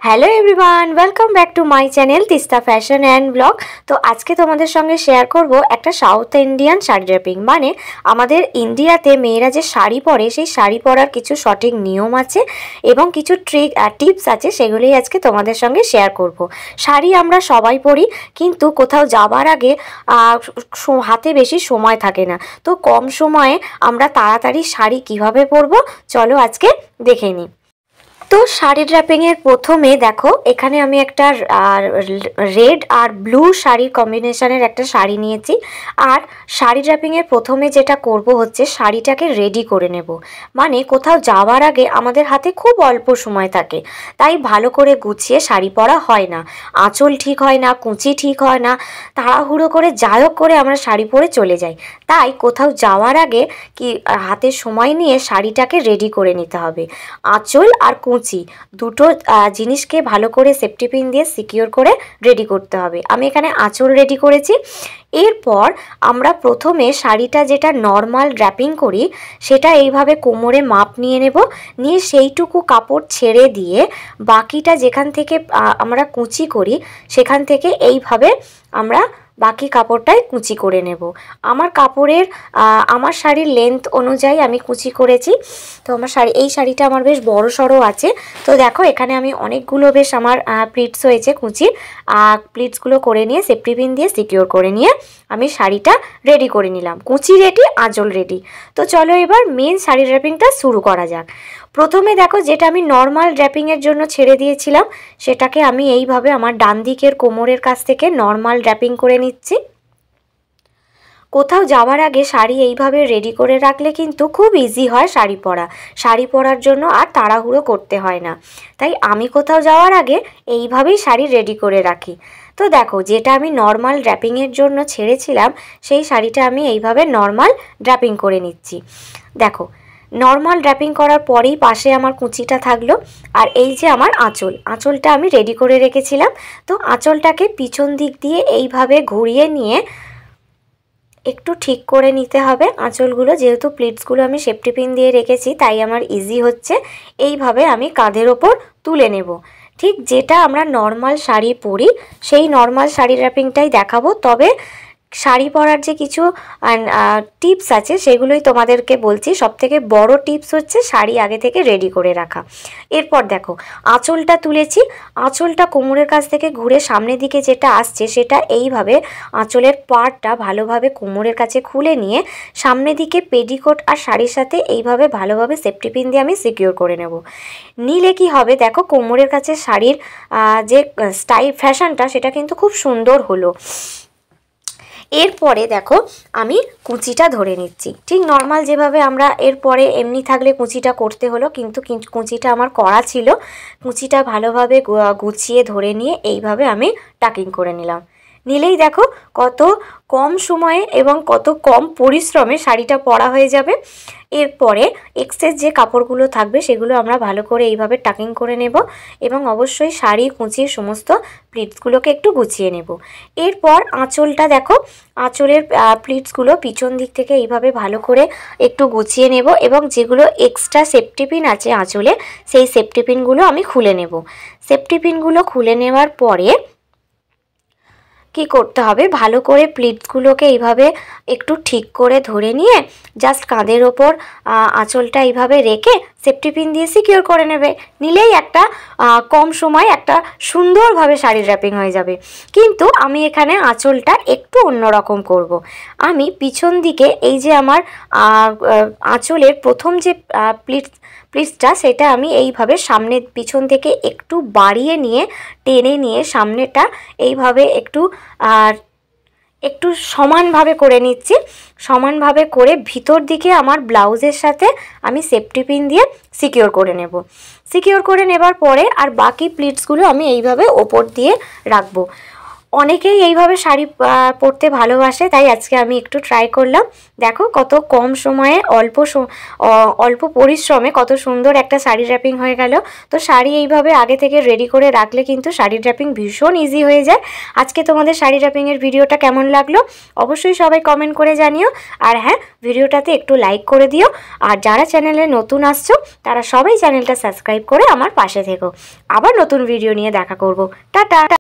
Hello everyone, welcome back to my channel Teesta fashion and blog. তো আজকে তোমাদের সঙ্গে শেয়ার করব একটা সাউথ ইন্ডিয়ান শাড়ি ড্রেপিং, মানে আমাদের ইন্ডিয়াতে মেয়েরা যে শাড়ি পরে সেই শাড়ি পরার কিছু সঠিক নিয়ম আছে এবং কিছু টিপস আছে, সেগুলোই আজকে তোমাদের সঙ্গে শেয়ার করব। শাড়ি আমরা সবাই পরি, কিন্তু কোথাও যাবার আগে হাতে বেশি সময় থাকে না, তো কম সময়ে আমরা তাড়াতাড়ি শাড়ি কিভাবে পরবো চলো আজকে দেখে নিই। তো শাড়ি ড্র্যাপিংয়ের প্রথমে দেখো, এখানে আমি একটা রেড আর ব্লু শাড়ির কম্বিনেশনের একটা শাড়ি নিয়েছি। আর শাড়ি ড্র্যাপিংয়ের প্রথমে যেটা করব হচ্ছে শাড়িটাকে রেডি করে নেব। মানে কোথাও যাওয়ার আগে আমাদের হাতে খুব অল্প সময় থাকে, তাই ভালো করে গুছিয়ে শাড়ি পরা হয় না, আঁচল ঠিক হয় না, কুঁচি ঠিক হয় না, তাড়াহুড়ো করে যাই হোক করে আমরা শাড়ি পরে চলে যাই। তাই কোথাও যাওয়ার আগে হাতে সময় নিয়ে শাড়িটাকে রেডি করে নিতে হবে। আঁচল আর কুঁচি দুটো জিনিসকে ভালো করে সেফটি পিন দিয়ে সিকিওর করে রেডি করতে হবে। আমি এখানে আঁচল রেডি করেছি। এরপর আমরা প্রথমে শাড়িটা যেটা নর্মাল র্যাপিং করি সেটা এইভাবে কোমরে মাপ নিয়ে নেব, নিয়ে সেইটুকু কাপড় ছেড়ে দিয়ে বাকিটা যেখান থেকে আমরা কুঁচি করি সেখান থেকে এইভাবে আমরা বাকি কাপড়টাই কুঁচি করে নেব। আমার শাড়ির লেন্থ অনুযায়ী আমি কুঁচি করেছি। তো এই শাড়িটা আমার বেশ বড় সড়ো আছে। তো দেখো এখানে আমি অনেকগুলো বেশ আমার প্লিটস হয়েছে, কুঁচির প্লিটসগুলো করে নিয়ে সেফটি পিন দিয়ে সিকিওর করে নিয়ে আমি শাড়িটা রেডি করে নিলাম। কুঁচি রেডি, আঁচল রেডি। তো চলো এবার মেন শাড়ি ড্র্যাপিংটা শুরু করা যাক। প্রথমে দেখো, যেটা আমি নর্মাল ড্র্যাপিংয়ের জন্য ছেড়ে দিয়েছিলাম সেটাকে আমি এইভাবে আমার ডান দিকের কোমরের কাছ থেকে নর্মাল ড্র্যাপিং করে নিচ্ছি। কোথাও যাওয়ার আগে শাড়ি এইভাবে রেডি করে রাখলে কিন্তু খুব ইজি হয় শাড়ি পরার জন্য আর তাড়াহুড়ো করতে হয় না। তাই আমি কোথাও যাওয়ার আগে এইভাবেই শাড়ি রেডি করে রাখি। তো দেখো, যেটা আমি নর্মাল ড্র্যাপিংয়ের জন্য ছেড়েছিলাম সেই শাড়িটা আমি এইভাবে নর্মাল ড্র্যাপিং করে নিচ্ছি। দেখো, নর্মাল ড্র্যাপিং করার পরেই পাশে আমার কুঁচিটা থাকলো, আর এই যে আমার আঁচলটা আমি রেডি করে রেখেছিলাম। তো আঁচলটাকে পিছন দিক দিয়ে এইভাবে ঘুরিয়ে নিয়ে একটু ঠিক করে নিতে হবে আঁচলগুলো। যেহেতু প্লিটসগুলো আমি সেফটি পিন দিয়ে রেখেছি তাই আমার ইজি হচ্ছে। এইভাবে আমি কাঁধের ওপর তুলে নেব। ঠিক যেটা আমরা নর্মাল শাড়ি পরি সেই নর্মাল শাড়ি র্যাপিংটাই দেখাবো, তবে শাড়ি পরার যে কিছু টিপস আছে সেগুলোই তোমাদেরকে বলছি। সবথেকে বড় টিপস হচ্ছে শাড়ি আগে থেকে রেডি করে রাখা। এরপর দেখো, আঁচলটা তুলেছি। আঁচলটা কোমরের কাছ থেকে ঘুরে সামনের দিকে যেটা আসছে সেটা এইভাবে আঁচলের পাড়টা ভালোভাবে কোমরের কাছে খুলে নিয়ে সামনের দিকে পেটিকোট আর শাড়ির সাথে এইভাবে ভালোভাবে সেফটি পিন দিয়ে আমি সিকিওর করে নেব। নিলে কি হবে, দেখো কোমরের কাছে শাড়ির যে ফ্যাশনটা সেটা কিন্তু খুব সুন্দর হলো। এরপরে দেখো, আমি কুঁচিটা ধরে নিচ্ছি। ঠিক নর্মাল যেভাবে আমরা এরপরে এমনি থাকলে কুঁচিটা করতে হলো, কিন্তু কুঁচিটা আমার করা ছিল। কুঁচিটা ভালোভাবে গুছিয়ে ধরে নিয়ে এইভাবে আমি টাকিং করে নিলাম। নিলেই দেখো কত কম সময়ে এবং কত কম পরিশ্রমে শাড়িটা পরা হয়ে যাবে। এরপরে এক্সেস যে কাপড়গুলো থাকবে সেগুলো আমরা ভালো করে এইভাবে টাকিং করে নেব এবং অবশ্যই শাড়ি কুঁচির সমস্ত প্লিটসগুলোকে একটু গুছিয়ে নেব। এরপর আঁচলটা দেখো, আঁচলের প্লিটসগুলো পিছন দিক থেকে এইভাবে ভালো করে একটু গুছিয়ে নেব এবং যেগুলো এক্সট্রা সেফটি পিন আছে আঁচলে সেই সেফটি পিনগুলো আমি খুলে নেব। সেফটি পিনগুলো খুলে নেওয়ার পরে কি করতে হবে, ভালো করে প্লিটসগুলোকে এইভাবে একটু ঠিক করে ধরে নিয়ে জাস্ট কাঁধের ওপর আঁচলটা এইভাবে রেখে সেফটি পিন দিয়ে সিকিওর করে নেবে। নিলেই একটা কম সময় একটা সুন্দরভাবে শাড়ি র্যাপিং হয়ে যাবে। কিন্তু আমি এখানে আঁচলটা একটু অন্যরকম করব। আমি পিছন দিকে এই যে আমার আঁচলের প্রথম যে প্লিটসটা সেটা আমি এইভাবে পিছন থেকে একটু বাড়িয়ে নিয়ে টেনে নিয়ে সামনেটা এইভাবে একটু সমানভাবে করে নিচ্ছি। সমানভাবে করে ভিতর দিকে আমার ব্লাউজের সাথে আমি সেফটি পিন দিয়ে সিকিওর করে নেব। সিকিওর করে নেবার পরে আর বাকি প্লিটসগুলো আমি এইভাবে ওপর দিয়ে রাখবো। অনেকেই এইভাবে শাড়ি পরতে ভালোবাসে, তাই আজকে আমি একটু ট্রাই করলাম। দেখো কত কম সময়ে অল্প পরিশ্রমে কত সুন্দর একটা শাড়ি র্যাপিং হয়ে গেল। তো শাড়ি এইভাবে আগে থেকে রেডি করে রাখলে কিন্তু শাড়ি র্যাপিং ভীষণ ইজি হয়ে যায়। আজকে তোমাদের শাড়ি র্যাপিংয়ের ভিডিওটা কেমন লাগলো অবশ্যই সবাই কমেন্ট করে জানিও। আর হ্যাঁ, ভিডিওটাতে একটু লাইক করে দিও। আর যারা চ্যানেলে নতুন আসছো তারা সবাই চ্যানেলটা সাবস্ক্রাইব করে আমার পাশে থেকো। আবার নতুন ভিডিও নিয়ে দেখা করব। টাটা।